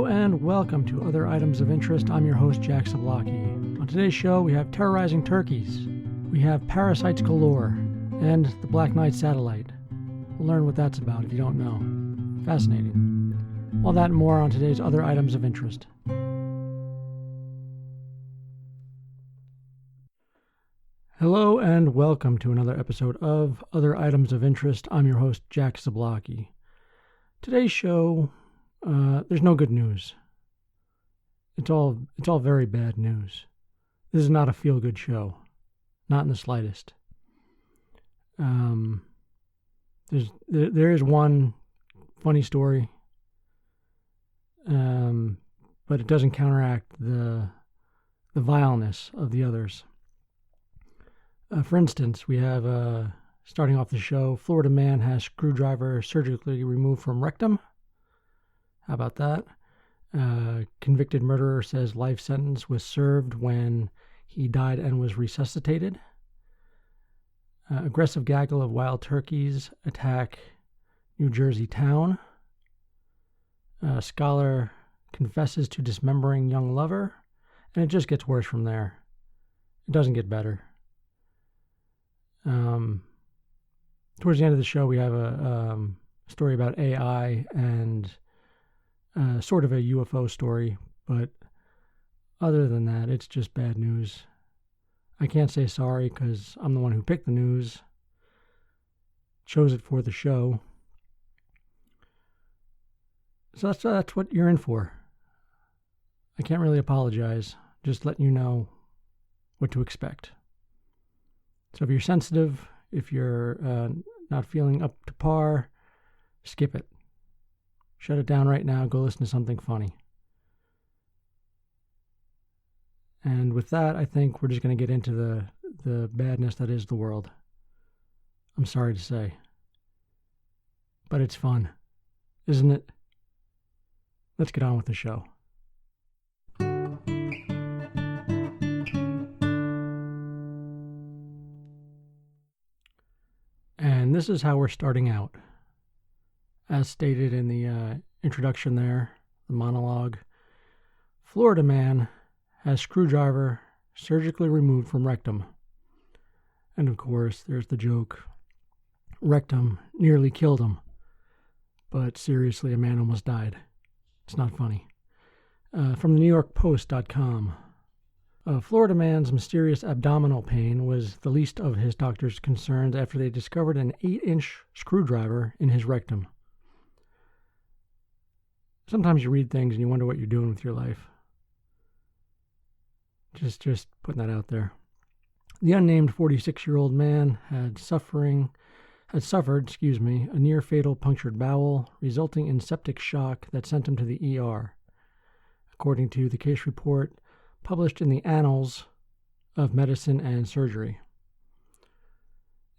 Hello and welcome to Other Items of Interest. I'm your host, Jack Zablocki. On today's show, we have terrorizing turkeys, we have parasites galore, and the Black Knight satellite. We'll learn what that's about if you don't know. Fascinating. All that and more on today's Other Items of Interest. Hello and welcome to another episode of Other Items of Interest. I'm your host, Jack Zablocki. Today's show, there's no good news. It's all very bad news. This is not a feel-good show, not in the slightest. There is one funny story, but it doesn't counteract the vileness of the others. For instance, we have, starting off the show, Florida man has screwdriver surgically removed from rectum. How about that? Convicted murderer says life sentence was served when he died and was resuscitated. Aggressive gaggle of wild turkeys attack New Jersey town. Scholar confesses to dismembering young lover. And it just gets worse from there. It doesn't get better. Towards the end of the show, we have a story about AI and sort of a UFO story, but other than that, it's just bad news. I can't say sorry because I'm the one who picked the news, chose it for the show. So that's what you're in for. I can't really apologize, just letting you know what to expect. So if you're sensitive, if you're not feeling up to par, skip it. Shut it down right now. Go listen to something funny. And with that, I think we're just going to get into the badness that is the world. I'm sorry to say. But it's fun, isn't it? Let's get on with the show. And this is how we're starting out. As stated in the introduction there, the monologue, Florida man has screwdriver surgically removed from rectum. And of course, there's the joke, rectum nearly killed him. But seriously, a man almost died. It's not funny. From the NewYorkPost.com. A Florida man's mysterious abdominal pain was the least of his doctor's concerns after they discovered an 8-inch screwdriver in his rectum. Sometimes you read things and you wonder what you're doing with your life. Just putting that out there. The unnamed 46-year-old man had suffered a near-fatal punctured bowel, resulting in septic shock that sent him to the ER. According to the case report, published in the Annals of Medicine and Surgery.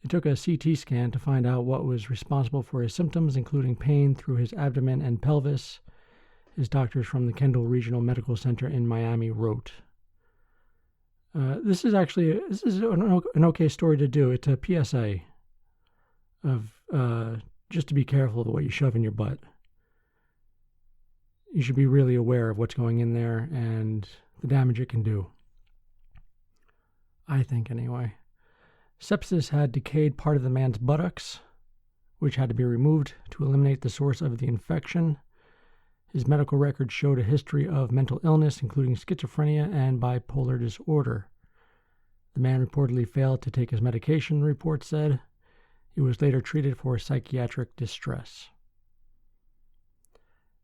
It took a CT scan to find out what was responsible for his symptoms, including pain through his abdomen and pelvis, his doctors from the Kendall Regional Medical Center in Miami wrote. This is an okay story to do. It's a PSA of just to be careful of what you shove in your butt. You should be really aware of what's going in there and the damage it can do. I think, anyway. Sepsis had decayed part of the man's buttocks, which had to be removed to eliminate the source of the infection. His medical records showed a history of mental illness, including schizophrenia and bipolar disorder. The man reportedly failed to take his medication, the report said. He was later treated for psychiatric distress.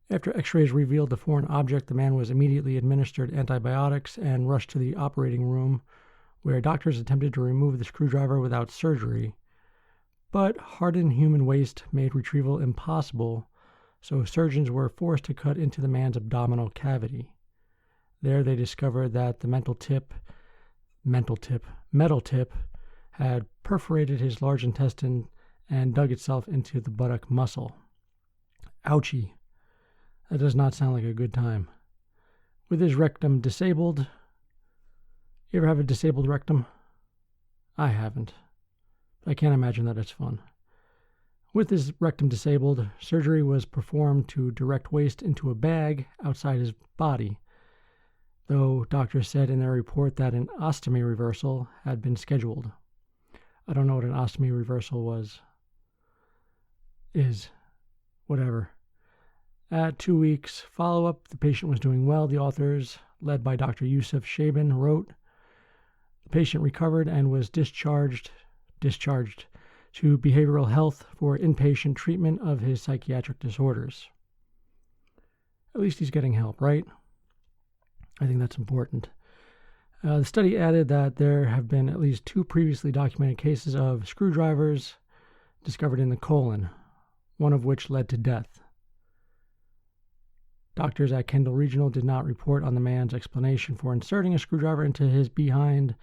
After x-rays revealed the foreign object, the man was immediately administered antibiotics and rushed to the operating room, where doctors attempted to remove the screwdriver without surgery. But hardened human waste made retrieval impossible, so surgeons were forced to cut into the man's abdominal cavity. There they discovered that the metal tip had perforated his large intestine and dug itself into the buttock muscle. Ouchie. That does not sound like a good time. With his rectum disabled, you ever have a disabled rectum? I haven't. I can't imagine that it's fun. With his rectum disabled, surgery was performed to direct waste into a bag outside his body, though doctors said in their report that an ostomy reversal had been scheduled. I don't know what an ostomy reversal is. Whatever. At 2 weeks follow-up, the patient was doing well. The authors, led by Dr. Yusuf Shaban, wrote, the patient recovered and was discharged to behavioral health for inpatient treatment of his psychiatric disorders. At least he's getting help, right? I think that's important. The study added that there have been at least 2 previously documented cases of screwdrivers discovered in the colon, one of which led to death. Doctors at Kendall Regional did not report on the man's explanation for inserting a screwdriver into his behind,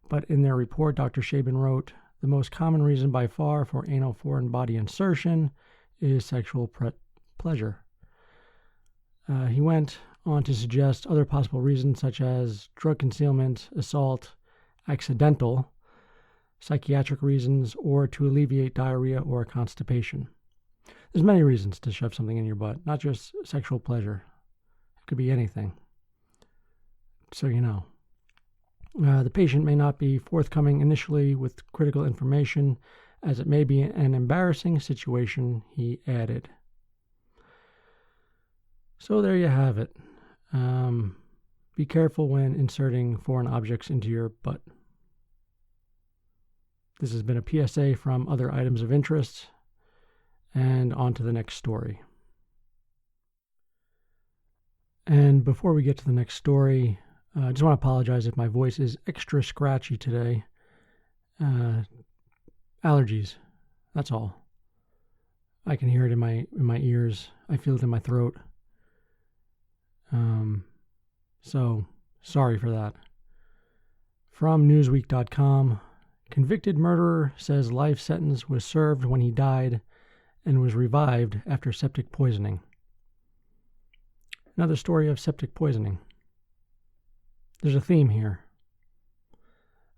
but in their report, Dr. Shaban wrote, the most common reason by far for anal foreign body insertion is sexual pleasure. He went on to suggest other possible reasons such as drug concealment, assault, accidental, psychiatric reasons, or to alleviate diarrhea or constipation. There's many reasons to shove something in your butt, not just sexual pleasure. It could be anything. So you know. The patient may not be forthcoming initially with critical information, as it may be an embarrassing situation, he added. So there you have it. Be careful when inserting foreign objects into your butt. This has been a PSA from Other Items of Interest, and on to the next story. And before we get to the next story, I just want to apologize if my voice is extra scratchy today. Allergies, that's all. I can hear it in my ears. I feel it in my throat. So sorry for that. From Newsweek.com, convicted murderer says life sentence was served when he died and was revived after septic poisoning. Another story of septic poisoning. There's a theme here.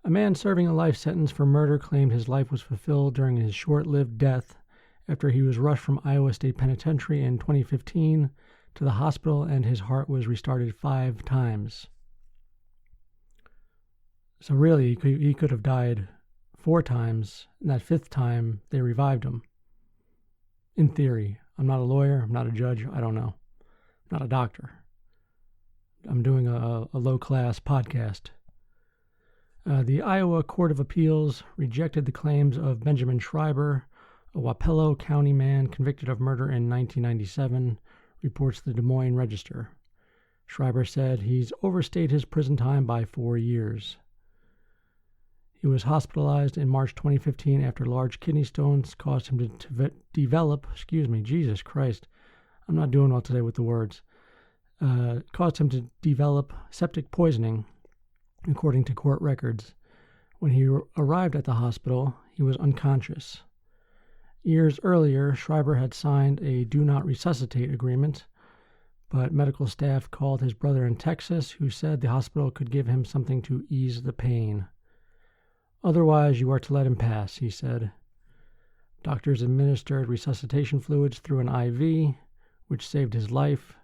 A man serving a life sentence for murder claimed his life was fulfilled during his short-lived death after he was rushed from Iowa State Penitentiary in 2015 to the hospital and his heart was restarted 5 times. So really, he could have died 4 times, and that 5th time they revived him. In theory. I'm not a lawyer, I'm not a judge, I don't know. I'm not a doctor. I'm doing a low-class podcast. The Iowa Court of Appeals rejected the claims of Benjamin Schreiber, a Wapello County man convicted of murder in 1997, reports the Des Moines Register. Schreiber said he's overstayed his prison time by 4 years. He was hospitalized in March 2015 after large kidney stones caused him to develop, Jesus Christ, I'm not doing well today with the words, caused him to develop septic poisoning, according to court records. When he arrived at the hospital, he was unconscious. Years earlier, Schreiber had signed a do not resuscitate agreement, but medical staff called his brother in Texas, who said the hospital could give him something to ease the pain. Otherwise, you are to let him pass, he said. Doctors administered resuscitation fluids through an IV, which saved his life.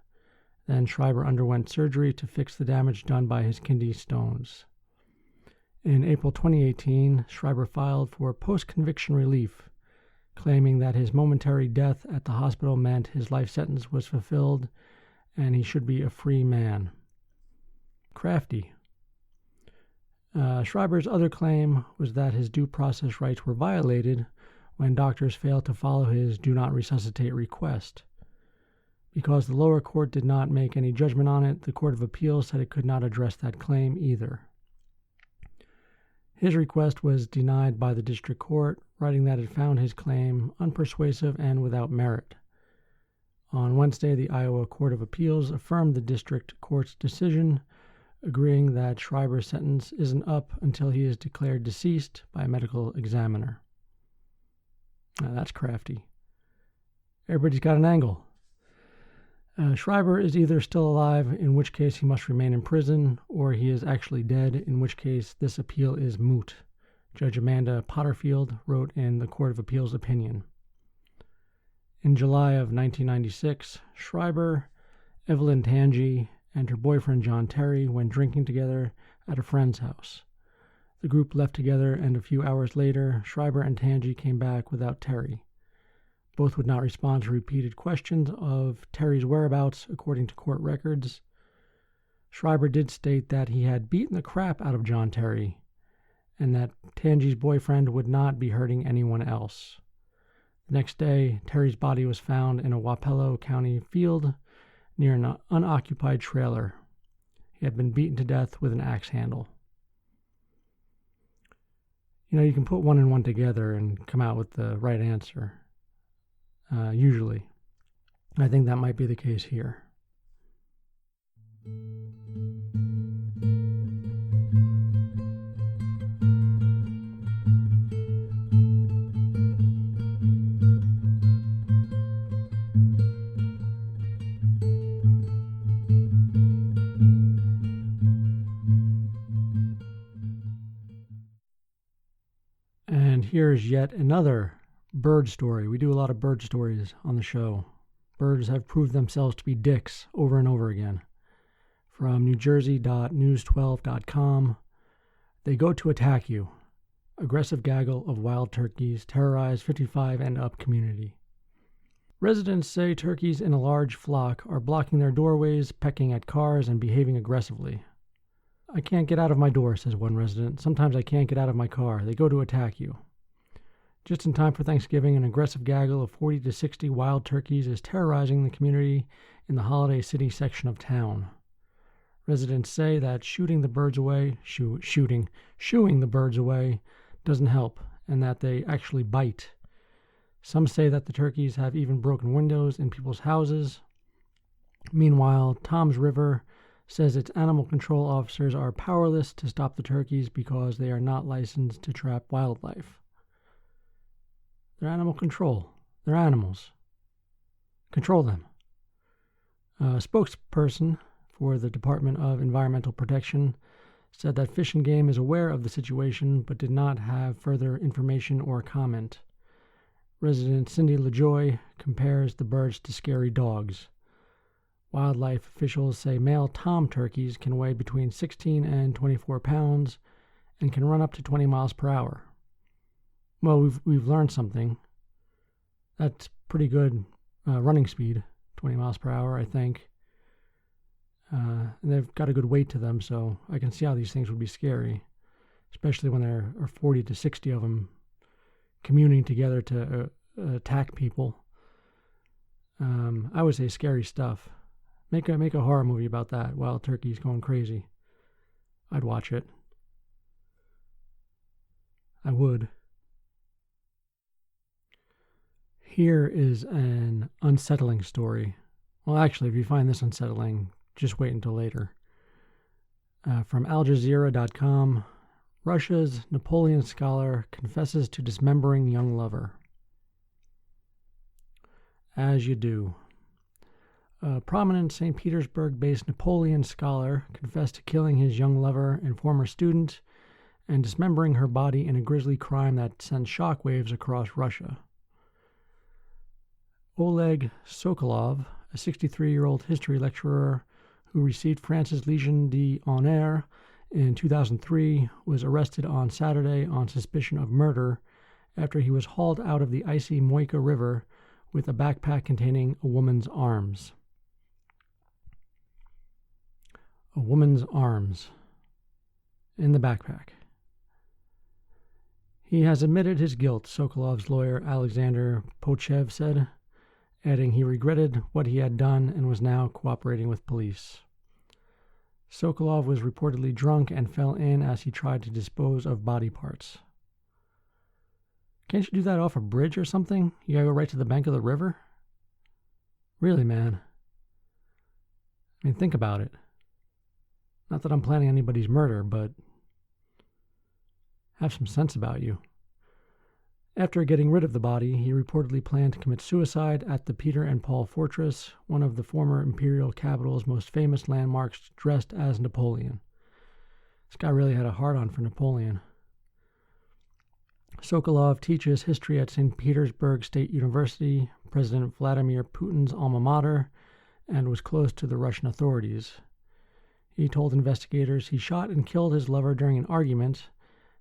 Then Schreiber underwent surgery to fix the damage done by his kidney stones. In April 2018, Schreiber filed for post-conviction relief, claiming that his momentary death at the hospital meant his life sentence was fulfilled and he should be a free man. Crafty. Schreiber's other claim was that his due process rights were violated when doctors failed to follow his do not resuscitate request. Because the lower court did not make any judgment on it, the Court of Appeals said it could not address that claim either. His request was denied by the district court, writing that it found his claim unpersuasive and without merit. On Wednesday, the Iowa Court of Appeals affirmed the district court's decision, agreeing that Schreiber's sentence isn't up until he is declared deceased by a medical examiner. Now, that's crafty. Everybody's got an angle. Schreiber is either still alive, in which case he must remain in prison, or he is actually dead, in which case this appeal is moot, Judge Amanda Potterfield wrote in the Court of Appeals opinion. In July of 1996, Schreiber, Evelyn Tangi, and her boyfriend John Terry went drinking together at a friend's house. The group left together, and a few hours later, Schreiber and Tangi came back without Terry. Both would not respond to repeated questions of Terry's whereabouts, according to court records. Schreiber did state that he had beaten the crap out of John Terry, and that Tangi's boyfriend would not be hurting anyone else. The next day, Terry's body was found in a Wapello County field near an unoccupied trailer. He had been beaten to death with an axe handle. You can put one and one together and come out with the right answer. Usually. I think that might be the case here. And here's yet another bird story. We do a lot of bird stories on the show. Birds have proved themselves to be dicks over and over again. From newjersey.news12.com, they go to attack you. Aggressive gaggle of wild turkeys terrorize 55 and up community. Residents say turkeys in a large flock are blocking their doorways, pecking at cars, and behaving aggressively. I can't get out of my door, says one resident. Sometimes I can't get out of my car. They go to attack you. Just in time for Thanksgiving, an aggressive gaggle of 40 to 60 wild turkeys is terrorizing the community in the Holiday City section of town. Residents say that shooing the birds away doesn't help, and that they actually bite. Some say that the turkeys have even broken windows in people's houses. Meanwhile, Tom's River says its animal control officers are powerless to stop the turkeys because they are not licensed to trap wildlife. They're animal control. They're animals. Control them. A spokesperson for the Department of Environmental Protection said that Fish and Game is aware of the situation but did not have further information or comment. Resident Cindy LaJoy compares the birds to scary dogs. Wildlife officials say male tom turkeys can weigh between 16 and 24 pounds and can run up to 20 miles per hour. Well, we've learned something. That's pretty good running speed, 20 miles per hour, I think. And they've got a good weight to them, so I can see how these things would be scary, especially when there are 40 to 60 of them communing together to attack people. I would say scary stuff. Make a horror movie about that. Wild turkeys going crazy. I'd watch it. I would. Here is an unsettling story. Well, actually, if you find this unsettling, just wait until later. From AlJazeera.com, Russia's Napoleon scholar confesses to dismembering young lover. As you do. A prominent St. Petersburg-based Napoleon scholar confessed to killing his young lover and former student and dismembering her body in a grisly crime that sent shockwaves across Russia. Oleg Sokolov, a 63-year-old history lecturer who received France's Legion d'Honneur in 2003, was arrested on Saturday on suspicion of murder after he was hauled out of the icy Moika River with a backpack containing a woman's arms. A woman's arms in the backpack. He has admitted his guilt, Sokolov's lawyer Alexander Pochev said, adding he regretted what he had done and was now cooperating with police. Sokolov was reportedly drunk and fell in as he tried to dispose of body parts. Can't you do that off a bridge or something? You gotta go right to the bank of the river? Really, man. I mean, think about it. Not that I'm planning anybody's murder, but have some sense about you. After getting rid of the body, he reportedly planned to commit suicide at the Peter and Paul Fortress, one of the former imperial capital's most famous landmarks, dressed as Napoleon. This guy really had a hard-on for Napoleon. Sokolov teaches history at St. Petersburg State University, President Vladimir Putin's alma mater, and was close to the Russian authorities. He told investigators he shot and killed his lover during an argument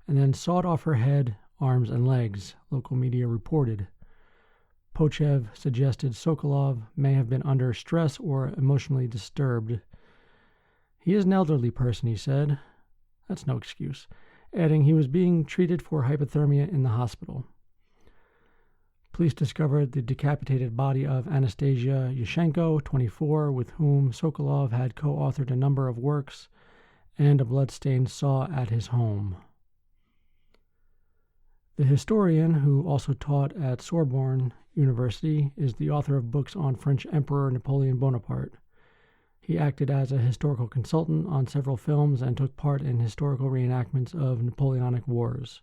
and then sawed off her head, arms, and legs, local media reported. Pochev suggested Sokolov may have been under stress or emotionally disturbed. He is an elderly person, he said. That's no excuse, adding he was being treated for hypothermia in the hospital. Police discovered the decapitated body of Anastasia Yushchenko, 24, with whom Sokolov had co-authored a number of works, and a bloodstained saw at his home. The historian, who also taught at Sorbonne University, is the author of books on French Emperor Napoleon Bonaparte. He acted as a historical consultant on several films and took part in historical reenactments of Napoleonic wars.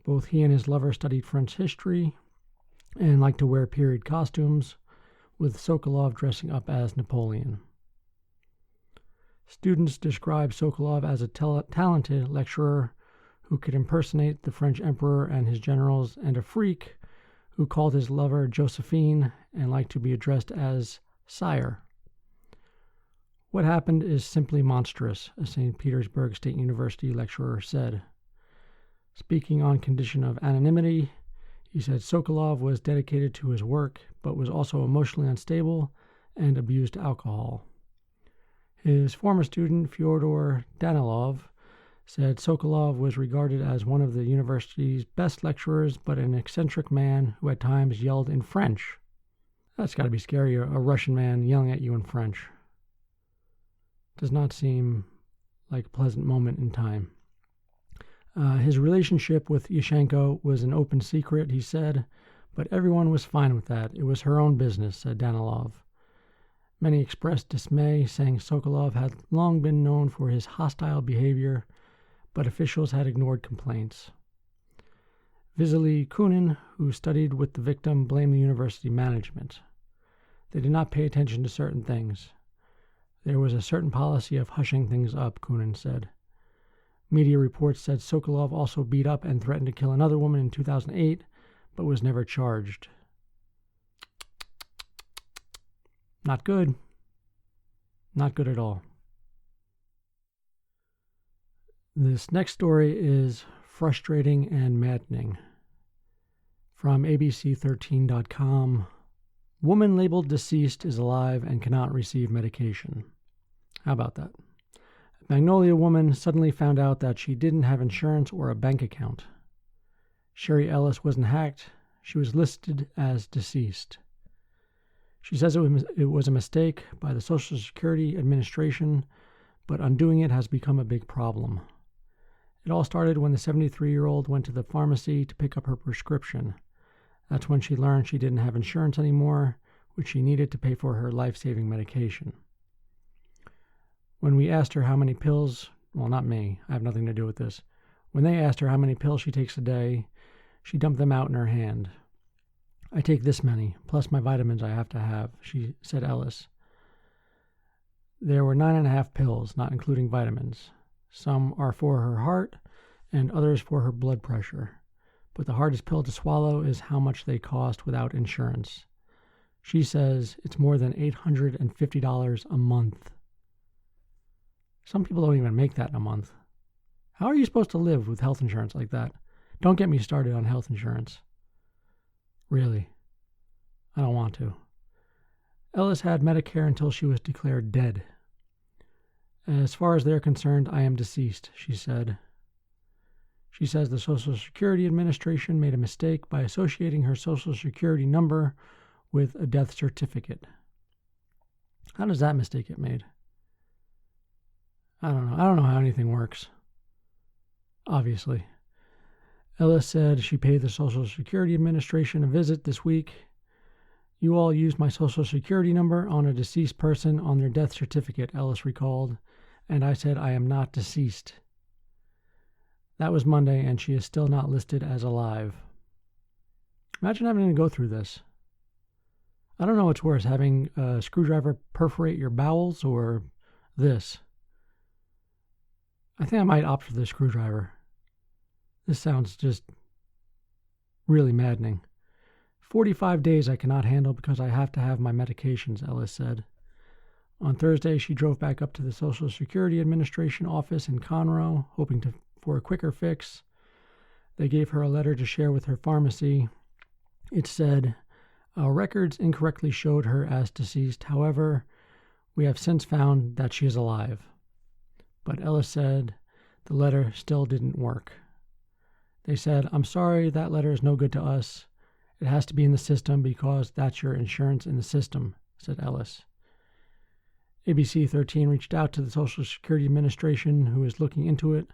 Both he and his lover studied French history and liked to wear period costumes, with Sokolov dressing up as Napoleon. Students described Sokolov as a talented lecturer who could impersonate the French emperor and his generals, and a freak who called his lover Josephine and liked to be addressed as sire. What happened is simply monstrous, a St. Petersburg State University lecturer said. Speaking on condition of anonymity, he said Sokolov was dedicated to his work, but was also emotionally unstable and abused alcohol. His former student, Fyodor Danilov, said Sokolov was regarded as one of the university's best lecturers, but an eccentric man who at times yelled in French. That's got to be scary, a Russian man yelling at you in French. Does not seem like a pleasant moment in time. His relationship with Yushchenko was an open secret, he said, but everyone was fine with that. It was her own business, said Danilov. Many expressed dismay, saying Sokolov had long been known for his hostile behavior, but officials had ignored complaints. Vasily Kunin, who studied with the victim, blamed the university management. They did not pay attention to certain things. There was a certain policy of hushing things up, Kunin said. Media reports said Sokolov also beat up and threatened to kill another woman in 2008, but was never charged. Not good. Not good at all. This next story is frustrating and maddening. From abc13.com, woman labeled deceased is alive and cannot receive medication. How about that? Magnolia woman suddenly found out that she didn't have insurance or a bank account. Sherry Ellis wasn't hacked. She was listed as deceased. She says it was a mistake by the Social Security Administration, but undoing it has become a big problem. It all started when the 73-year-old went to the pharmacy to pick up her prescription. That's when she learned she didn't have insurance anymore, which she needed to pay for her life-saving medication. When we asked her how many pills, well, not me, I have nothing to do with this. When they asked her how many pills she takes a day, she dumped them out in her hand. I take this many, plus my vitamins I have to have, she said Ellis. There were 9.5 pills, not including vitamins. Some are for her heart and others for her blood pressure. But the hardest pill to swallow is how much they cost without insurance. She says it's more than $850 a month. Some people don't even make that in a month. How are you supposed to live with health insurance like that? Don't get me started on health insurance. Really. I don't want to. Ellis had Medicare until she was declared dead. As far as they're concerned, I am deceased, she said. She says the Social Security Administration made a mistake by associating her Social Security number with a death certificate. How does that mistake get made? I don't know. I don't know how anything works. Obviously. Ellis said she paid the Social Security Administration a visit this week. You all used my Social Security number on a deceased person on their death certificate, Ellis recalled, and I said I am not deceased. That was Monday, and she is still not listed as alive. Imagine having to go through this. I don't know what's worse, having a screwdriver perforate your bowels or this. I think I might opt for the screwdriver. This sounds just Really maddening. 45 days I cannot handle because I have to have my medications, Ellis said. On Thursday, she drove back up to the Social Security Administration office in Conroe, hoping for a quicker fix. They gave her a letter to share with her pharmacy. It said, "Our records incorrectly showed her as deceased. However, we have since found that she is alive." But Ellis said the letter still didn't work. They said, "I'm sorry, that letter is no good to us. It has to be in the system because that's your insurance in the system," said Ellis. ABC 13 reached out to the Social Security Administration, who is looking into it,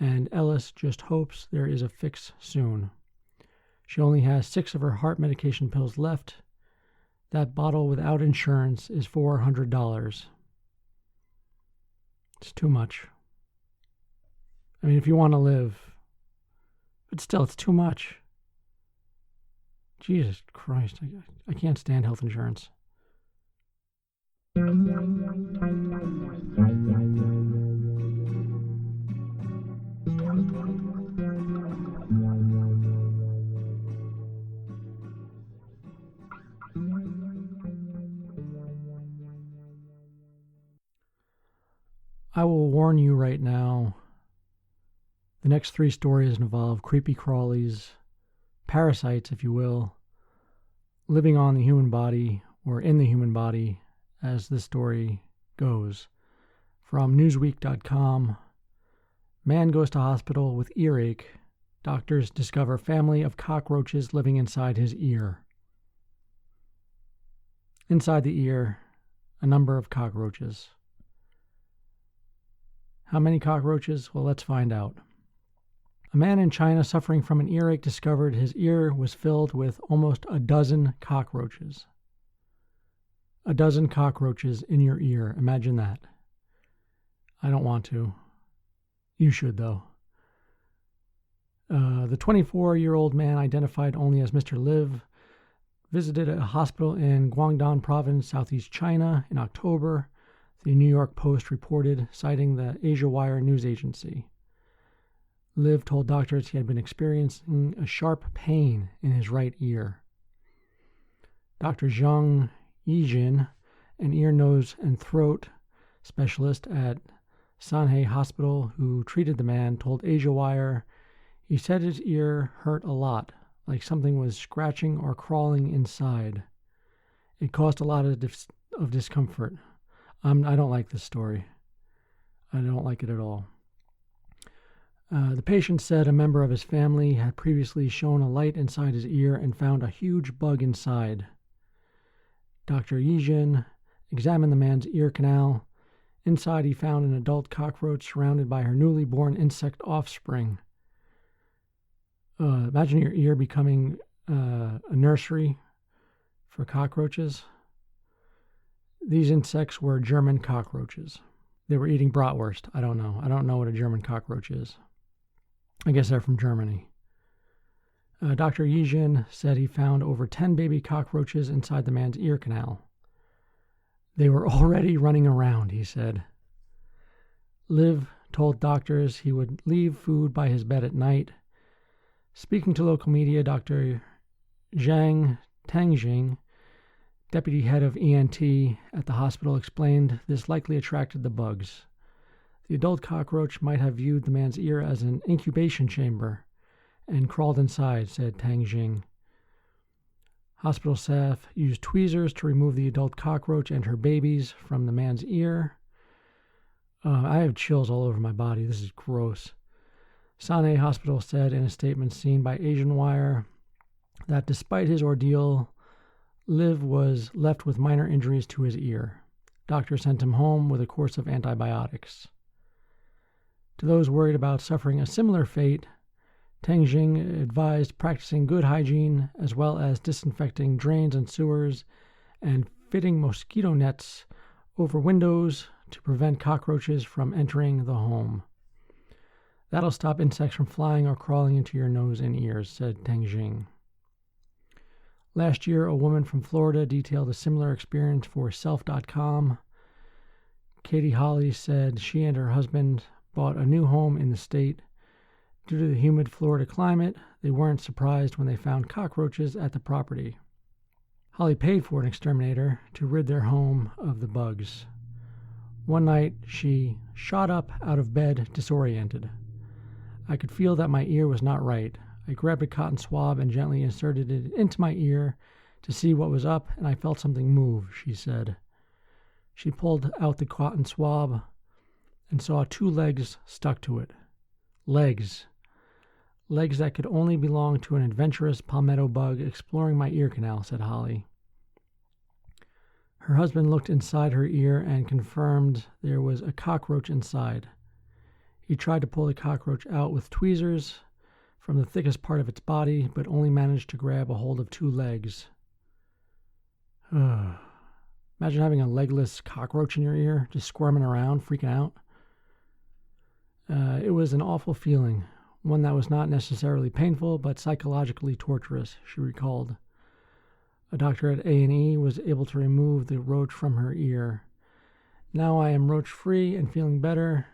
and Ellis just hopes there is a fix soon. She only has 6 of her heart medication pills left. That bottle without insurance is $400. It's too much. I mean, if you want to live, but still, it's too much. Jesus Christ, I can't stand health insurance. I will warn you right now, the next 3 stories involve creepy crawlies, parasites, if you will, living on the human body or in the human body, as this story goes. From Newsweek.com, man goes to hospital with earache. Doctors discover family of cockroaches living inside his ear. Inside the ear, a number of cockroaches. How many cockroaches? Well, let's find out. A man in China suffering from an earache discovered his ear was filled with almost a dozen cockroaches. A dozen cockroaches in your ear. Imagine that. I don't want to. You should, though. The 24-year-old man, identified only as Mr. Liv, visited a hospital in Guangdong Province, southeast China, in October, the New York Post reported, citing the Asia Wire news agency. Liv told doctors he had been experiencing a sharp pain in his right ear. Dr. Zhang Yijin, an ear, nose, and throat specialist at Sanhe Hospital who treated the man, told Asia Wire he said his ear hurt a lot, like something was scratching or crawling inside. It caused a lot of discomfort. I don't like this story. I don't like it at all. The patient said a member of his family had previously shown a light inside his ear and found a huge bug inside. Dr. Yijin examined the man's ear canal. Inside, he found an adult cockroach surrounded by her newly born insect offspring. Imagine your ear becoming a nursery for cockroaches. These insects were German cockroaches. They were eating bratwurst. I don't know. I don't know what a German cockroach is. I guess they're from Germany. Dr. Yijin said he found over 10 baby cockroaches inside the man's ear canal. They were already running around, he said. Liv told doctors he would leave food by his bed at night. Speaking to local media, Dr. Zhang Tangjing, deputy head of ENT at the hospital, explained this likely attracted the bugs. The adult cockroach might have viewed the man's ear as an incubation chamber and crawled inside, said Tangjing. Hospital staff used tweezers to remove the adult cockroach and her babies from the man's ear. I have chills all over my body. This is gross. Sanhe Hospital said in a statement seen by Asian Wire that despite his ordeal, Liv was left with minor injuries to his ear. Doctors sent him home with a course of antibiotics. To those worried about suffering a similar fate, Tangjing advised practicing good hygiene as well as disinfecting drains and sewers and fitting mosquito nets over windows to prevent cockroaches from entering the home. That'll stop insects from flying or crawling into your nose and ears, said Tangjing. Last year, a woman from Florida detailed a similar experience for Self.com. Katie Holly said she and her husband bought a new home in the state. Due to the humid Florida climate, they weren't surprised when they found cockroaches at the property. Holly paid for an exterminator to rid their home of the bugs. One night, she shot up out of bed disoriented. I could feel that my ear was not right. I grabbed a cotton swab and gently inserted it into my ear to see what was up, and I felt something move, she said. She pulled out the cotton swab and saw 2 legs stuck to it. Legs that could only belong to an adventurous palmetto bug exploring my ear canal, said Holly. Her husband looked inside her ear and confirmed there was a cockroach inside. He tried to pull the cockroach out with tweezers from the thickest part of its body, but only managed to grab a hold of 2 legs. Imagine having a legless cockroach in your ear, just squirming around, freaking out. It was an awful feeling, one that was not necessarily painful, but psychologically torturous, she recalled. A doctor at A&E was able to remove the roach from her ear. Now I am roach-free and feeling better.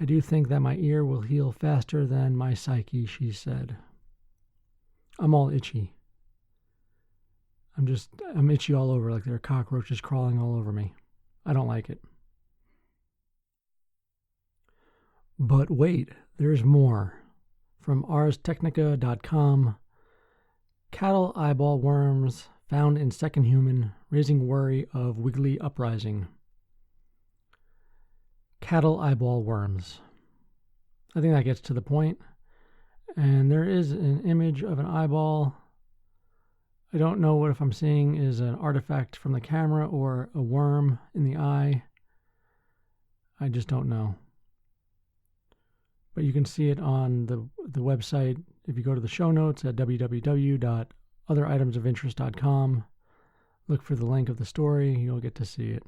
I do think that my ear will heal faster than my psyche, she said. I'm all itchy. I'm itchy all over, like there are cockroaches crawling all over me. I don't like it. But wait, there's more. From arstechnica.com, cattle eyeball worms found in second human, raising worry of wiggly uprising. Cattle eyeball worms. I think that gets to the point. And there is an image of an eyeball. I don't know what if I'm seeing is an artifact from the camera or a worm in the eye. I just don't know. But you can see it on the website if you go to the show notes at www.otheritemsofinterest.com. Look for the link of the story. You'll get to see it.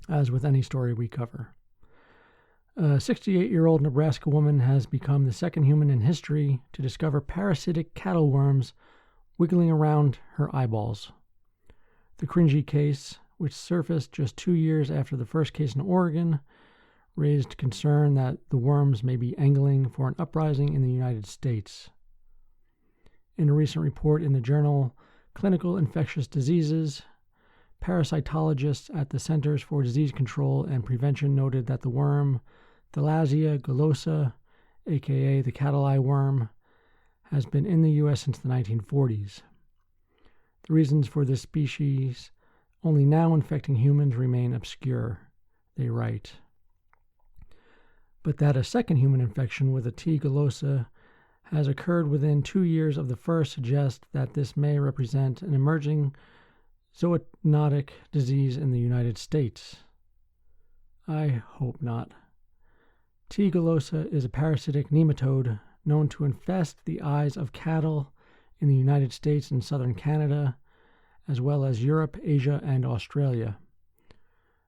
As with any story we cover. A 68-year-old Nebraska woman has become the second human in history to discover parasitic cattle worms wiggling around her eyeballs. The cringy case, which surfaced just 2 years after the first case in Oregon, raised concern that the worms may be angling for an uprising in the United States. In a recent report in the journal Clinical Infectious Diseases, parasitologists at the Centers for Disease Control and Prevention noted that the worm Thalassia gullosa, aka the cattle eye worm, has been in the U.S. since the 1940s. The reasons for this species only now infecting humans remain obscure, they write. But that a second human infection with a T. gullosa has occurred within 2 years of the first suggests that this may represent an emerging zoonotic disease in the United States. I hope not. T. gullosa is a parasitic nematode known to infest the eyes of cattle in the United States and southern Canada, as well as Europe, Asia, and Australia.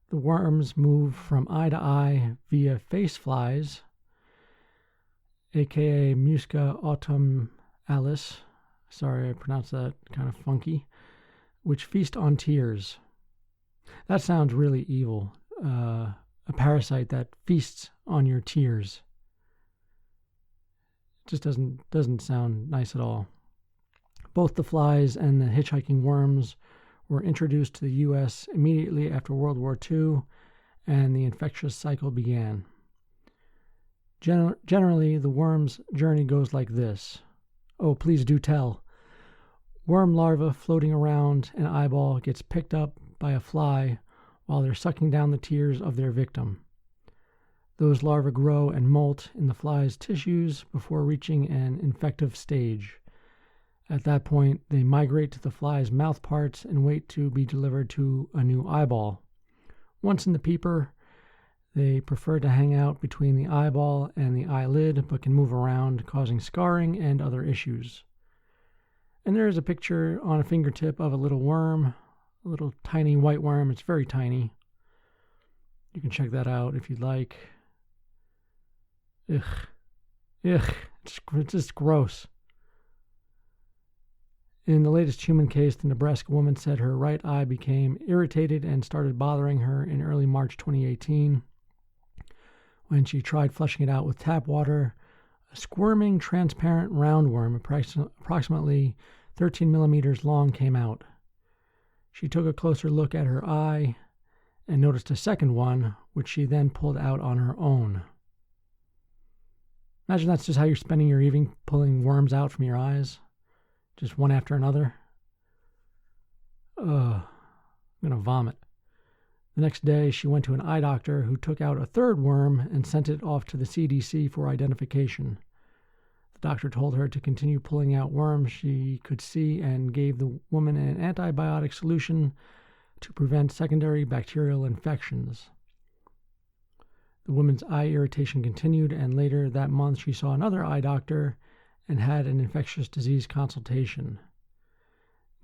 The worms move from eye to eye via face flies, aka Musca autumnalis. Sorry, I pronounced that kind of funky. Which feast on tears. That sounds really evil. A parasite that feasts on your tears. It just doesn't sound nice at all. Both the flies and the hitchhiking worms were introduced to the U.S. immediately after World War II, and the infectious cycle began. Generally, the worm's journey goes like this. Oh, please do tell. Worm larva floating around an eyeball gets picked up by a fly while they're sucking down the tears of their victim. Those larvae grow and molt in the fly's tissues before reaching an infective stage. At that point, they migrate to the fly's mouth parts and wait to be delivered to a new eyeball. Once in the peeper, they prefer to hang out between the eyeball and the eyelid, but can move around, causing scarring and other issues. And there is a picture on a fingertip of a little worm, a little tiny white worm. It's very tiny. You can check that out if you'd like. Ugh. It's just gross. In the latest human case, the Nebraska woman said her right eye became irritated and started bothering her in early March 2018. When she tried flushing it out with tap water, A squirming, transparent roundworm approximately 13 millimeters long came out. She took a closer look at her eye and noticed a second one, which she then pulled out on her own. Imagine that's just how you're spending your evening, pulling worms out from your eyes, just one after another. I'm going to vomit. The next day, she went to an eye doctor who took out a third worm and sent it off to the CDC for identification. The doctor told her to continue pulling out worms she could see and gave the woman an antibiotic solution to prevent secondary bacterial infections. The woman's eye irritation continued, and later that month she saw another eye doctor and had an infectious disease consultation.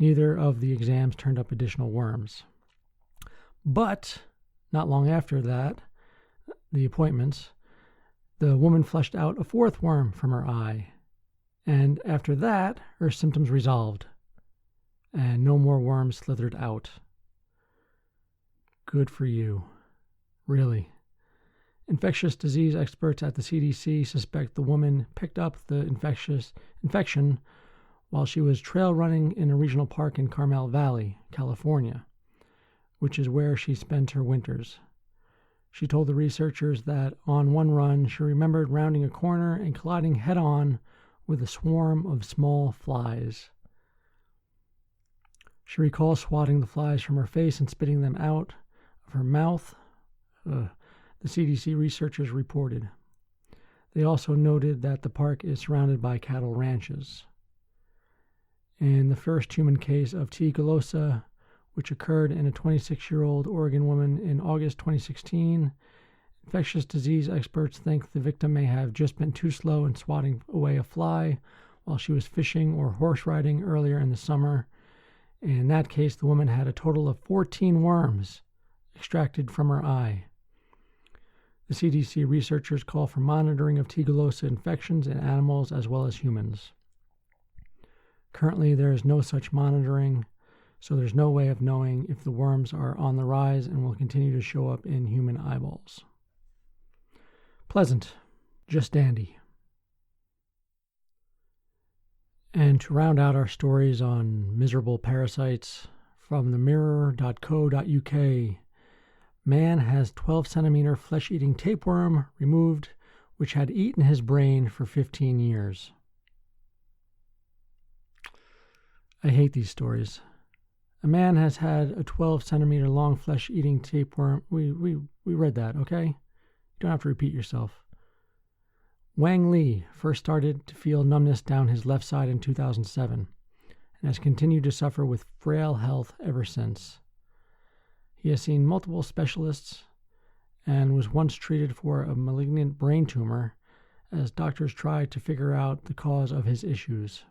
Neither of the exams turned up additional worms. But not long after that, the appointments, the woman flushed out a fourth worm from her eye. And after that, her symptoms resolved, and no more worms slithered out. Good for you. Really. Infectious disease experts at the CDC suspect the woman picked up the infection while she was trail running in a regional park in Carmel Valley, California, which is where she spent her winters. She told the researchers that on one run, she remembered rounding a corner and colliding head-on with a swarm of small flies. She recalls swatting the flies from her face and spitting them out of her mouth, the CDC researchers reported. They also noted that the park is surrounded by cattle ranches. In the first human case of T. gallosa, which occurred in a 26-year-old Oregon woman in August 2016, infectious disease experts think the victim may have just been too slow in swatting away a fly while she was fishing or horse riding earlier in the summer. In that case, the woman had a total of 14 worms extracted from her eye. The CDC researchers call for monitoring of T. gallosa infections in animals as well as humans. Currently, there is no such monitoring, so there's no way of knowing if the worms are on the rise and will continue to show up in human eyeballs. Pleasant, just dandy. And to round out our stories on miserable parasites, from themirror.co.uk, man has 12-centimeter flesh-eating tapeworm removed, which had eaten his brain for 15 years. I hate these stories. A man has had a 12-centimeter long flesh-eating tapeworm. We read that, okay? You don't have to repeat yourself. Wang Li first started to feel numbness down his left side in 2007 and has continued to suffer with frail health ever since. He has seen multiple specialists and was once treated for a malignant brain tumor as doctors tried to figure out the cause of his issues.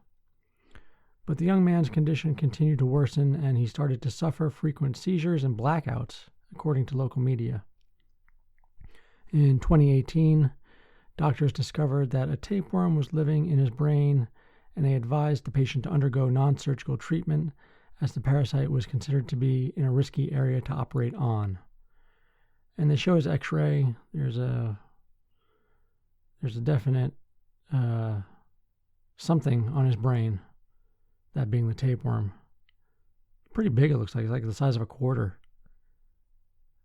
But the young man's condition continued to worsen, and he started to suffer frequent seizures and blackouts, according to local media. In 2018, doctors discovered that a tapeworm was living in his brain, and they advised the patient to undergo non-surgical treatment, as the parasite was considered to be in a risky area to operate on. And they show his x-ray. There's a definite something on his brain, that being the tapeworm. Pretty big, it looks like. It's like the size of a quarter.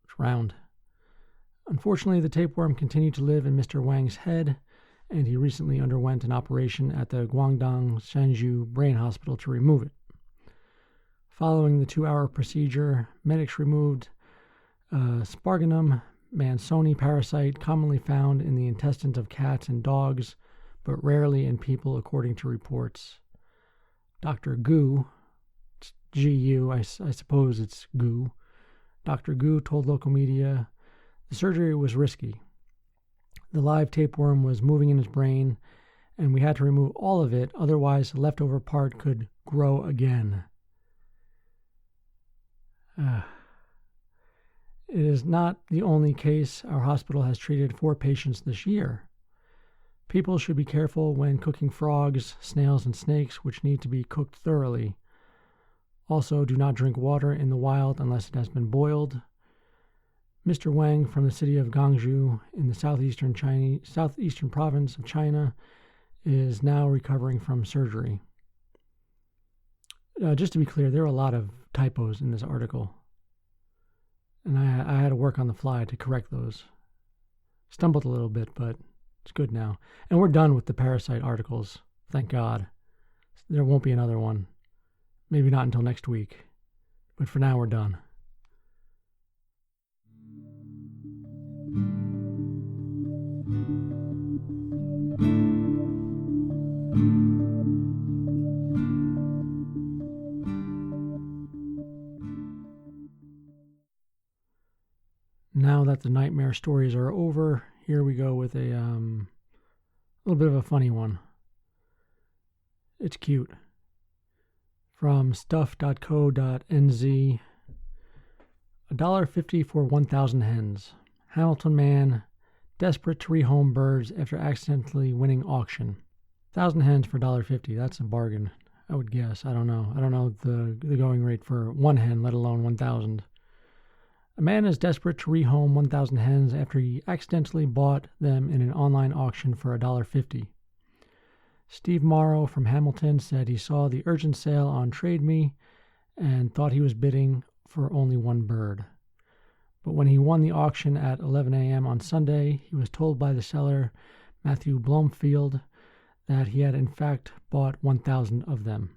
It's round. Unfortunately, the tapeworm continued to live in Mr. Wang's head, and he recently underwent an operation at the Guangdong Shanzhou Brain Hospital to remove it. Following the 2-hour procedure, medics removed Sparganum mansoni parasite commonly found in the intestines of cats and dogs, but rarely in people, according to reports. Dr. Gu, it's G-U, I suppose it's Gu. Dr. Gu told local media the surgery was risky. The live tapeworm was moving in his brain, and we had to remove all of it, otherwise the leftover part could grow again. It is not the only case our hospital has treated 4 patients this year. People should be careful when cooking frogs, snails, and snakes, which need to be cooked thoroughly. Also, do not drink water in the wild unless it has been boiled. Mr. Wang from the city of Guangzhou in the southeastern province of China is now recovering from surgery. Just to be clear, there are a lot of typos in this article, and I had to work on the fly to correct those. Stumbled a little bit, but it's good now. And we're done with the parasite articles, thank God. There won't be another one. Maybe not until next week. But for now, we're done. Now that the nightmare stories are over, here we go with a little bit of a funny one. It's cute. From stuff.co.nz, $1.50 for 1,000 hens. Hamilton man desperate to rehome birds after accidentally winning auction. 1,000 hens for $1.50. That's a bargain, I would guess. I don't know the going rate for one hen, let alone 1,000. A man is desperate to rehome 1,000 hens after he accidentally bought them in an online auction for $1.50. Steve Morrow from Hamilton said he saw the urgent sale on Trade Me and thought he was bidding for only one bird. But when he won the auction at 11 a.m. on Sunday, he was told by the seller, Matthew Blomfield, that he had in fact bought 1,000 of them.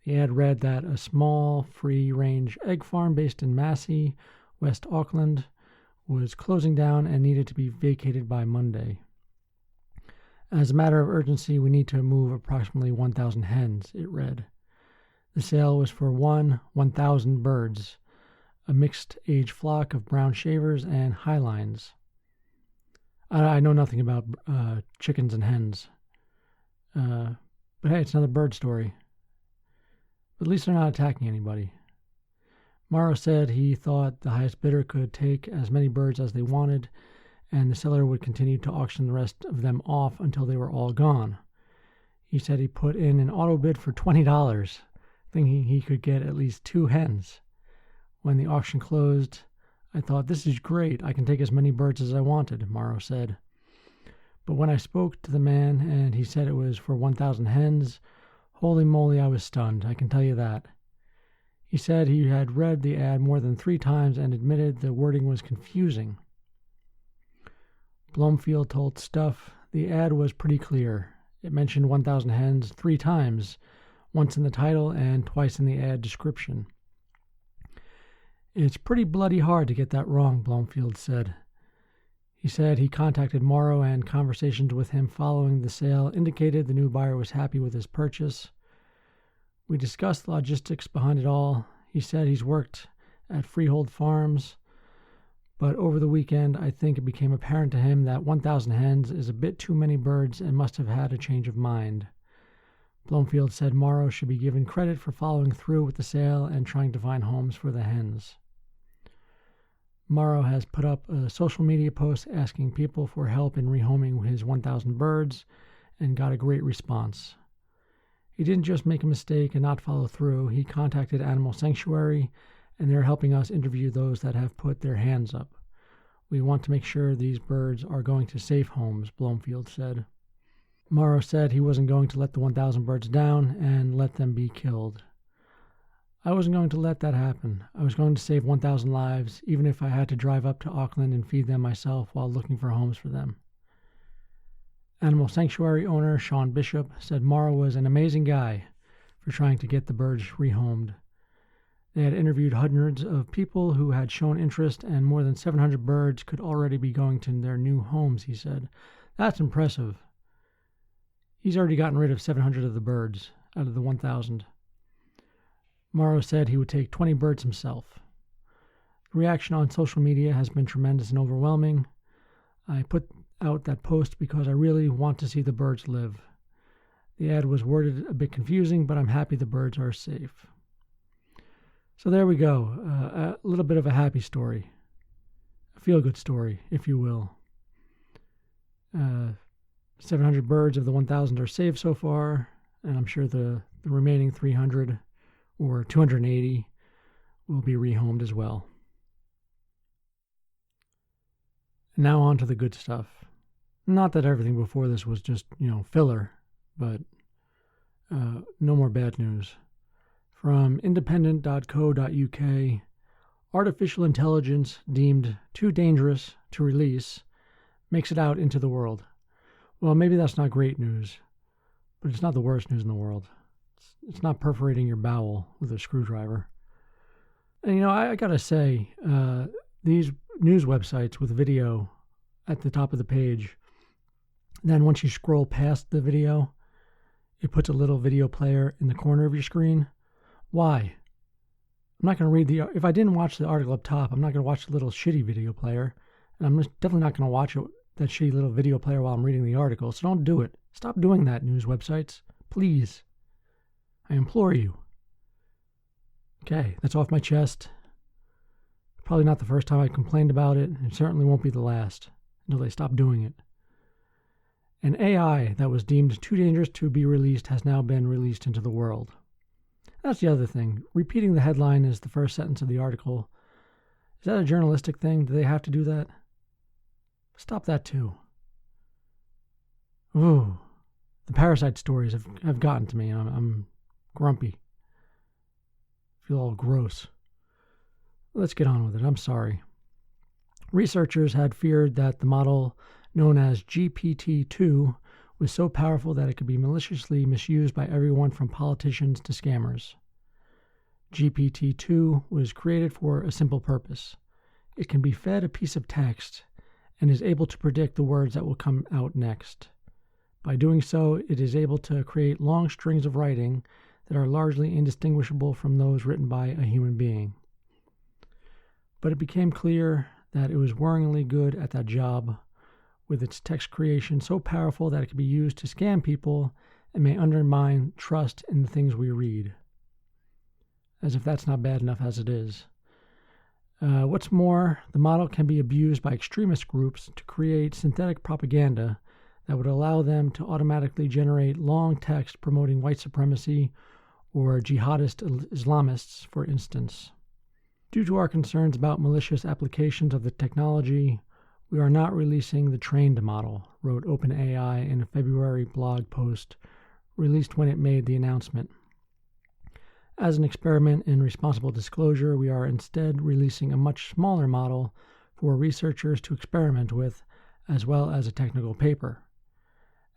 The ad read that a small, free-range egg farm based in Massey, West Auckland, was closing down and needed to be vacated by Monday. As a matter of urgency, we need to move approximately 1,000 hens, it read. The sale was for 1,000 birds, a mixed-age flock of brown shavers and highlines. I know nothing about chickens and hens, but hey, it's another bird story. But at least they're not attacking anybody. Morrow said he thought the highest bidder could take as many birds as they wanted, and the seller would continue to auction the rest of them off until they were all gone. He said he put in an auto bid for $20, thinking he could get at least 2 hens. When the auction closed, I thought, this is great, I can take as many birds as I wanted, Morrow said. But when I spoke to the man and he said it was for 1,000 hens, holy moly, I was stunned, I can tell you that. He said he had read the ad more than 3 times and admitted the wording was confusing. Blomfield told Stuff the ad was pretty clear. It mentioned 1,000 hens 3 times, once in the title and twice in the ad description. It's pretty bloody hard to get that wrong, Blomfield said. He said he contacted Morrow and conversations with him following the sale indicated the new buyer was happy with his purchase. We discussed the logistics behind it all. He said he's worked at freehold farms, but over the weekend I think it became apparent to him that 1,000 hens is a bit too many birds and must have had a change of mind. Blomfield said Morrow should be given credit for following through with the sale and trying to find homes for the hens. Morrow has put up a social media post asking people for help in rehoming his 1,000 birds and got a great response. He didn't just make a mistake and not follow through. He contacted Animal Sanctuary, and they're helping us interview those that have put their hands up. We want to make sure these birds are going to safe homes, Blomfield said. Morrow said he wasn't going to let the 1,000 birds down and let them be killed. I wasn't going to let that happen. I was going to save 1,000 lives, even if I had to drive up to Auckland and feed them myself while looking for homes for them. Animal Sanctuary owner Sean Bishop said Morrow was an amazing guy for trying to get the birds rehomed. They had interviewed hundreds of people who had shown interest, and more than 700 birds could already be going to their new homes, he said. That's impressive. He's already gotten rid of 700 of the birds out of the 1,000. Morrow said he would take 20 birds himself. The reaction on social media has been tremendous and overwhelming. I put out that post because I really want to see the birds live. The ad was worded a bit confusing, but I'm happy the birds are safe. So there we go, a little bit of a happy story, a feel-good story, if you will. 700 birds of the 1,000 are saved so far, and I'm sure the remaining 300 or 280 will be rehomed as well. Now on to the good stuff. Not that everything before this was just, filler. but no more bad news. From independent.co.uk, artificial intelligence deemed too dangerous to release makes it out into the world. Well, maybe that's not great news, but it's not the worst news in the world. It's not perforating your bowel with a screwdriver. And I gotta say, these news websites with video at the top of the page, then once you scroll past the video, it puts a little video player in the corner of your screen. Why? I'm not going to read if I didn't watch the article up top, I'm not going to watch the little shitty video player. And I'm definitely not going to watch that shitty little video player while I'm reading the article. So don't do it. Stop doing that, news websites. Please. I implore you. Okay, that's off my chest. Probably not the first time I complained about it. It certainly won't be the last until they stop doing it. An AI that was deemed too dangerous to be released has now been released into the world. That's the other thing. Repeating the headline as the first sentence of the article. Is that a journalistic thing? Do they have to do that? Stop that too. Ooh, the parasite stories have gotten to me. I'm grumpy. Feel all gross. Let's get on with it. I'm sorry. Researchers had feared that the model known as GPT-2 was so powerful that it could be maliciously misused by everyone from politicians to scammers. GPT-2 was created for a simple purpose. It can be fed a piece of text and is able to predict the words that will come out next. By doing so, it is able to create long strings of writing that are largely indistinguishable from those written by a human being. But it became clear that it was worryingly good at that job, with its text creation so powerful that it can be used to scam people and may undermine trust in the things we read. As if that's not bad enough as it is. What's more, the model can be abused by extremist groups to create synthetic propaganda that would allow them to automatically generate long text promoting white supremacy or jihadist Islamists, for instance. Due to our concerns about malicious applications of the technology, we are not releasing the trained model, wrote OpenAI in a February blog post released when it made the announcement. As an experiment in responsible disclosure, we are instead releasing a much smaller model for researchers to experiment with, as well as a technical paper.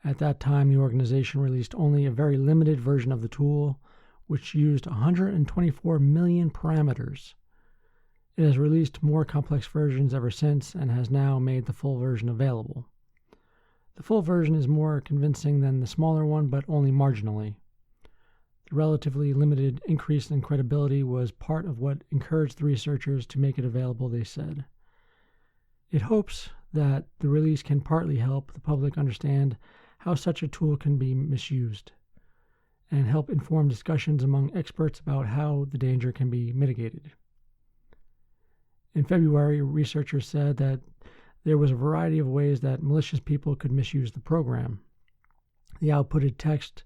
At that time, the organization released only a very limited version of the tool, which used 124 million parameters. It has released more complex versions ever since and has now made the full version available. The full version is more convincing than the smaller one, but only marginally. The relatively limited increase in credibility was part of what encouraged the researchers to make it available, they said. It hopes that the release can partly help the public understand how such a tool can be misused and help inform discussions among experts about how the danger can be mitigated. In February, researchers said that there was a variety of ways that malicious people could misuse the program. The outputted text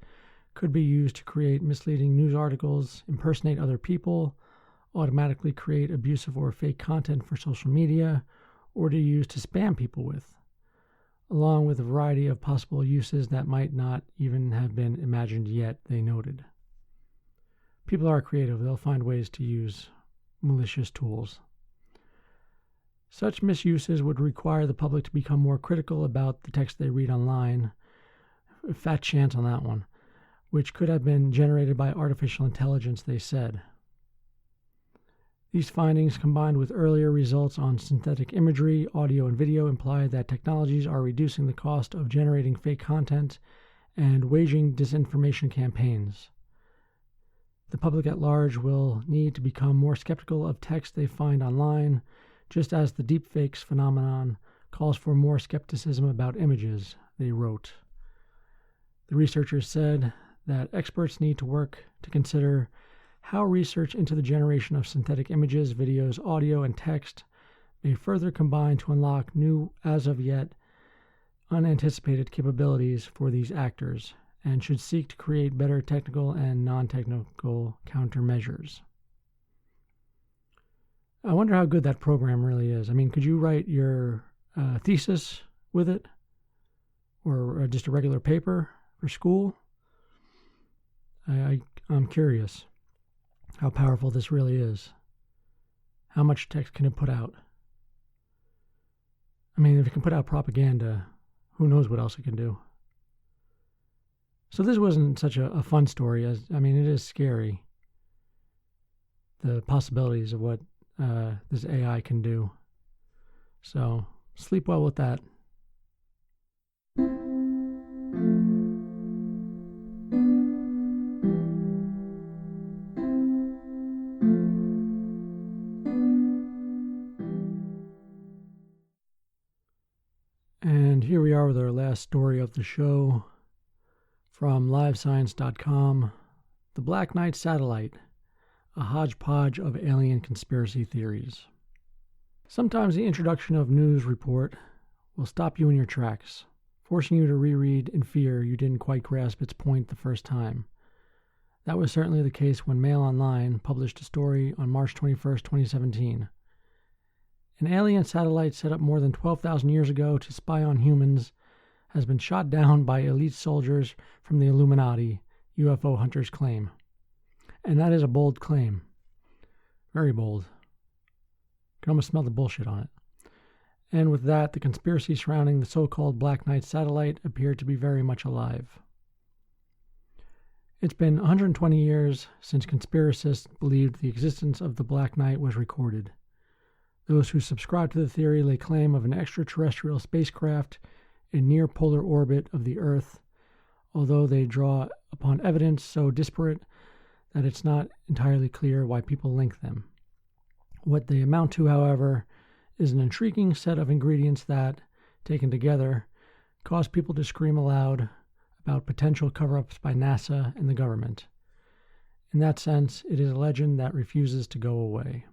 could be used to create misleading news articles, impersonate other people, automatically create abusive or fake content for social media, or to use to spam people with, along with a variety of possible uses that might not even have been imagined yet, they noted. People are creative. They'll find ways to use malicious tools. Such misuses would require the public to become more critical about the text they read online. A fat chance on that one, which could have been generated by artificial intelligence, they said. These findings, combined with earlier results on synthetic imagery, audio, and video, imply that technologies are reducing the cost of generating fake content and waging disinformation campaigns. The public at large will need to become more skeptical of text they find online, just as the deepfakes phenomenon calls for more skepticism about images, they wrote. The researchers said that experts need to work to consider how research into the generation of synthetic images, videos, audio, and text may further combine to unlock new, as of yet, unanticipated capabilities for these actors, and should seek to create better technical and non-technical countermeasures. I wonder how good that program really is. I mean, could you write your thesis with it? Or just a regular paper for school? I'm curious how powerful this really is. How much text can it put out? I mean, if it can put out propaganda, who knows what else it can do? So this wasn't such a fun story. It is scary, the possibilities of what this AI can do. So sleep well with that. And here we are with our last story of the show from livescience.com. The Black Knight Satellite, a hodgepodge of alien conspiracy theories. Sometimes the introduction of news report will stop you in your tracks, forcing you to reread in fear you didn't quite grasp its point the first time. That was certainly the case when Mail Online published a story on March 21st, 2017. An alien satellite set up more than 12,000 years ago to spy on humans has been shot down by elite soldiers from the Illuminati, UFO hunters claim. And that is a bold claim. Very bold. You can almost smell the bullshit on it. And with that, the conspiracy surrounding the so-called Black Knight satellite appeared to be very much alive. It's been 120 years since conspiracists believed the existence of the Black Knight was recorded. Those who subscribe to the theory lay claim of an extraterrestrial spacecraft in near polar orbit of the Earth, although they draw upon evidence so disparate that it's not entirely clear why people link them. What they amount to, however, is an intriguing set of ingredients that, taken together, cause people to scream aloud about potential cover-ups by NASA and the government. In that sense, it is a legend that refuses to go away.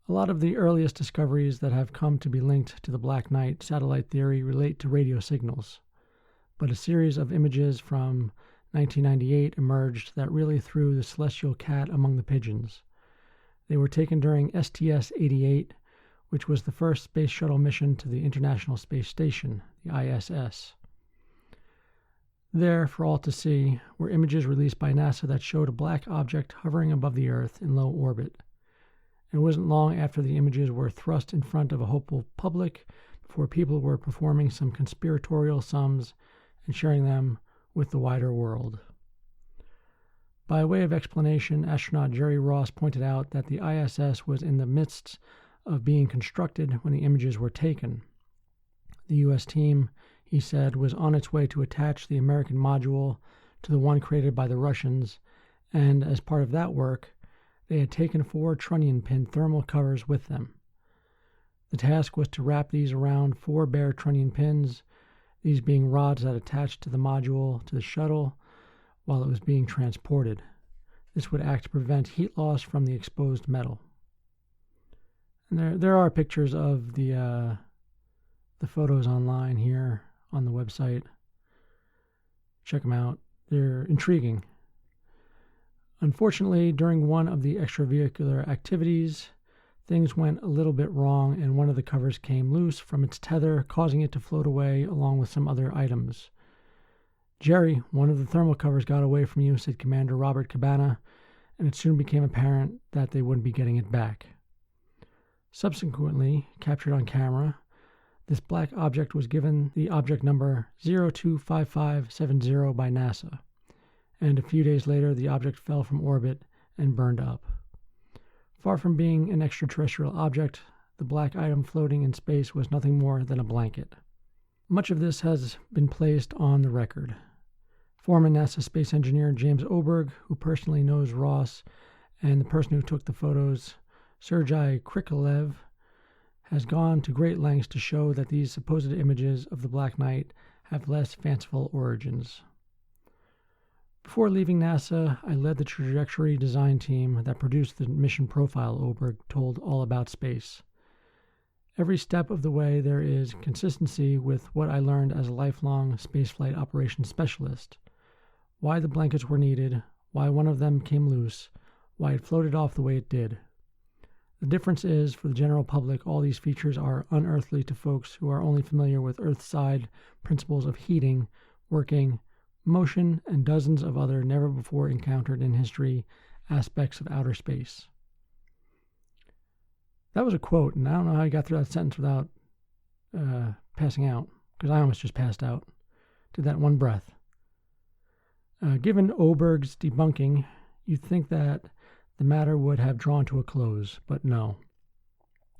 A lot of the earliest discoveries that have come to be linked to the Black Knight satellite theory relate to radio signals, but a series of images from 1998 emerged that really threw the celestial cat among the pigeons. They were taken during STS-88, which was the first space shuttle mission to the International Space Station, the ISS. There, for all to see, were images released by NASA that showed a black object hovering above the Earth in low orbit. It wasn't long after the images were thrust in front of a hopeful public before people were performing some conspiratorial sums and sharing them with the wider world. By way of explanation, astronaut Jerry Ross pointed out that the ISS was in the midst of being constructed when the images were taken. The U.S. team, he said, was on its way to attach the American module to the one created by the Russians, and as part of that work, they had taken 4 trunnion pin thermal covers with them. The task was to wrap these around 4 bare trunnion pins, these being rods that attached to the module to the shuttle while it was being transported. This would act to prevent heat loss from the exposed metal. And there are pictures of the photos online here on the website. Check them out. They're intriguing. Unfortunately, during one of the extravehicular activities, things went a little bit wrong and one of the covers came loose from its tether, causing it to float away along with some other items. "Jerry, one of the thermal covers got away from you," said Commander Robert Cabana, and it soon became apparent that they wouldn't be getting it back. Subsequently, captured on camera, this black object was given the object number 025570 by NASA. And a few days later, the object fell from orbit and burned up. Far from being an extraterrestrial object, the black item floating in space was nothing more than a blanket. Much of this has been placed on the record. Former NASA space engineer James Oberg, who personally knows Ross, and the person who took the photos, Sergei Krikalev, has gone to great lengths to show that these supposed images of the Black Knight have less fanciful origins. Before leaving NASA, I led the trajectory design team that produced the mission profile Oberg told all about space. Every step of the way there is consistency with what I learned as a lifelong spaceflight operations specialist. Why the blankets were needed, why one of them came loose, why it floated off the way it did. The difference is, for the general public, all these features are unearthly to folks who are only familiar with Earth-side principles of heating, working, motion, and dozens of other never before encountered in history aspects of outer space. That was a quote, and I don't know how I got through that sentence without passing out, because I almost just passed out. Did that in one breath. Given Oberg's debunking, you'd think that the matter would have drawn to a close, but no.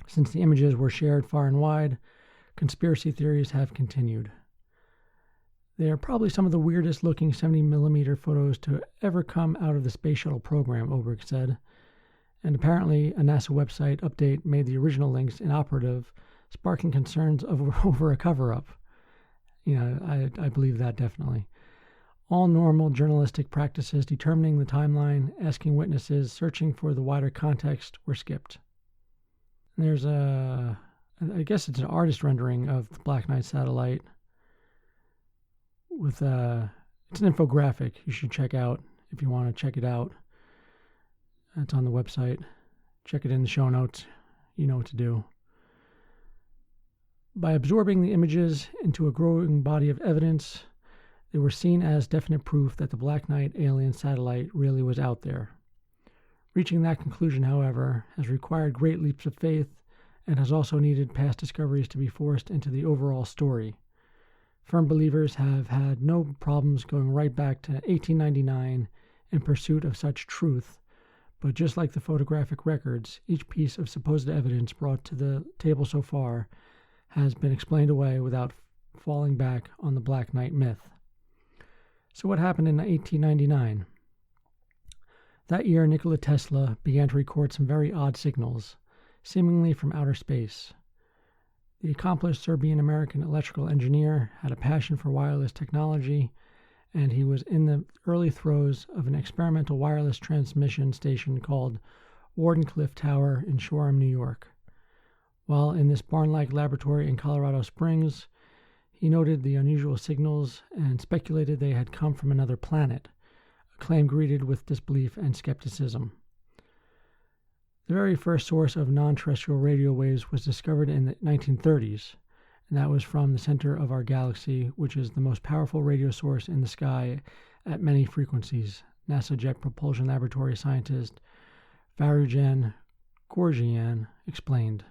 Since the images were shared far and wide, conspiracy theories have continued. They are probably some of the weirdest looking 70mm photos to ever come out of the Space Shuttle program, Oberg said. And apparently a NASA website update made the original links inoperative, sparking concerns over a cover-up. I believe that definitely. All normal journalistic practices determining the timeline, asking witnesses, searching for the wider context were skipped. And there's I guess it's an artist rendering of the Black Knight satellite with it's an infographic you should check out if you want to check it out. It's on the website. Check it in the show notes. You know what to do. By absorbing the images into a growing body of evidence, they were seen as definite proof that the Black Knight alien satellite really was out there. Reaching that conclusion, however, has required great leaps of faith and has also needed past discoveries to be forced into the overall story. Firm believers have had no problems going right back to 1899 in pursuit of such truth, but just like the photographic records, each piece of supposed evidence brought to the table so far has been explained away without falling back on the Black Knight myth. So what happened in 1899? That year, Nikola Tesla began to record some very odd signals, seemingly from outer space. The accomplished Serbian-American electrical engineer had a passion for wireless technology, and he was in the early throes of an experimental wireless transmission station called Wardenclyffe Tower in Shoreham, New York. While in this barn-like laboratory in Colorado Springs, he noted the unusual signals and speculated they had come from another planet, a claim greeted with disbelief and skepticism. The very first source of non-terrestrial radio waves was discovered in the 1930s, and that was from the center of our galaxy, which is the most powerful radio source in the sky at many frequencies, NASA Jet Propulsion Laboratory scientist Varujan Gorgian explained.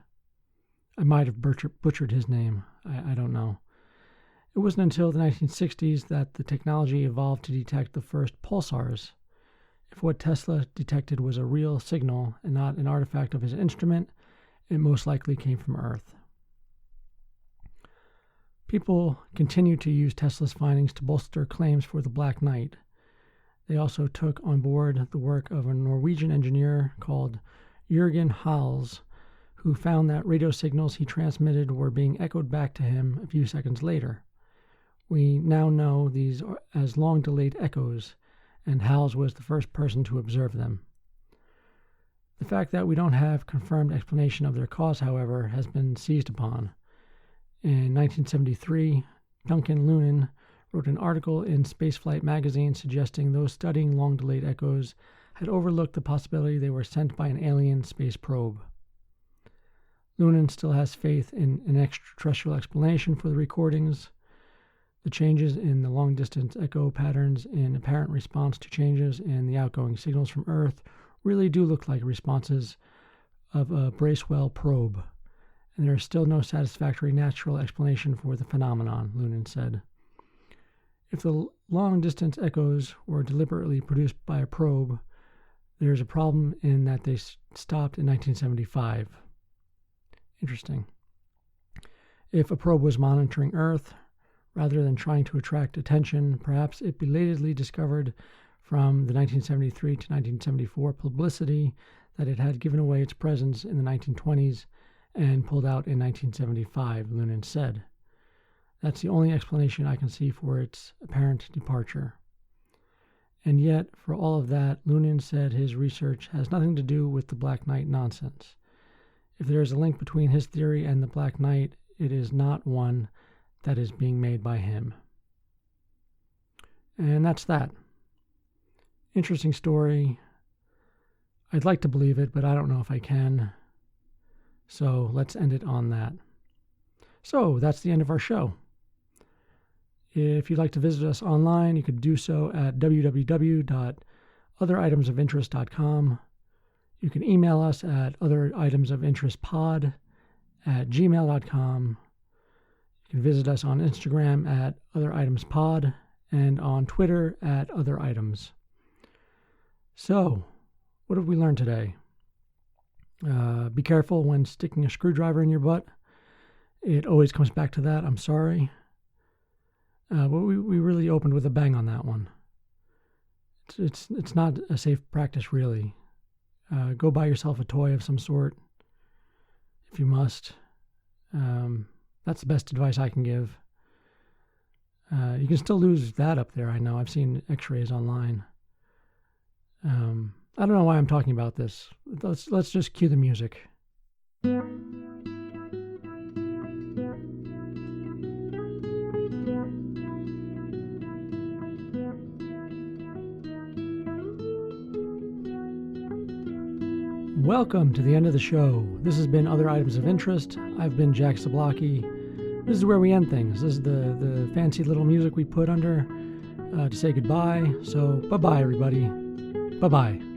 I might have butchered his name. I don't know. It wasn't until the 1960s that the technology evolved to detect the first pulsars. If what Tesla detected was a real signal and not an artifact of his instrument, it most likely came from Earth. People continue to use Tesla's findings to bolster claims for the Black Knight. They also took on board the work of a Norwegian engineer called Jürgen Hals, who found that radio signals he transmitted were being echoed back to him a few seconds later. We now know these as long-delayed echoes, and Hals was the first person to observe them. The fact that we don't have confirmed explanation of their cause, however, has been seized upon. In 1973, Duncan Lunan wrote an article in Spaceflight magazine suggesting those studying long-delayed echoes had overlooked the possibility they were sent by an alien space probe. Lunan still has faith in an extraterrestrial explanation for the recordings. The changes in the long-distance echo patterns in apparent response to changes in the outgoing signals from Earth really do look like responses of a Bracewell probe, and there is still no satisfactory natural explanation for the phenomenon, Lunan said. If the long-distance echoes were deliberately produced by a probe, there is a problem in that they stopped in 1975. Interesting. If a probe was monitoring Earth, rather than trying to attract attention, perhaps it belatedly discovered from the 1973 to 1974 publicity that it had given away its presence in the 1920s and pulled out in 1975, Lunan said. That's the only explanation I can see for its apparent departure. And yet, for all of that, Lunan said his research has nothing to do with the Black Knight nonsense. If there is a link between his theory and the Black Knight, it is not one that is being made by him. And that's that. Interesting story. I'd like to believe it, but I don't know if I can. So let's end it on that. So that's the end of our show. If you'd like to visit us online, you could do so at www.otheritemsofinterest.com. You can email us at otheritemsofinterestpod@gmail.com. You can visit us on Instagram at otheritemspod and on Twitter at otheritems. So, what have we learned today? Be careful when sticking a screwdriver in your butt. It always comes back to that. I'm sorry. But we really opened with a bang on that one. It's not a safe practice, really. Go buy yourself a toy of some sort if you must. That's the best advice I can give. You can still lose that up there, I know. I've seen x-rays online. I don't know why I'm talking about this. Let's just cue the music. Welcome to the end of the show. This has been Other Items of Interest. I've been Jack Zablocki. This is where we end things. This is the fancy little music we put under to say goodbye. So bye-bye, everybody. Bye-bye.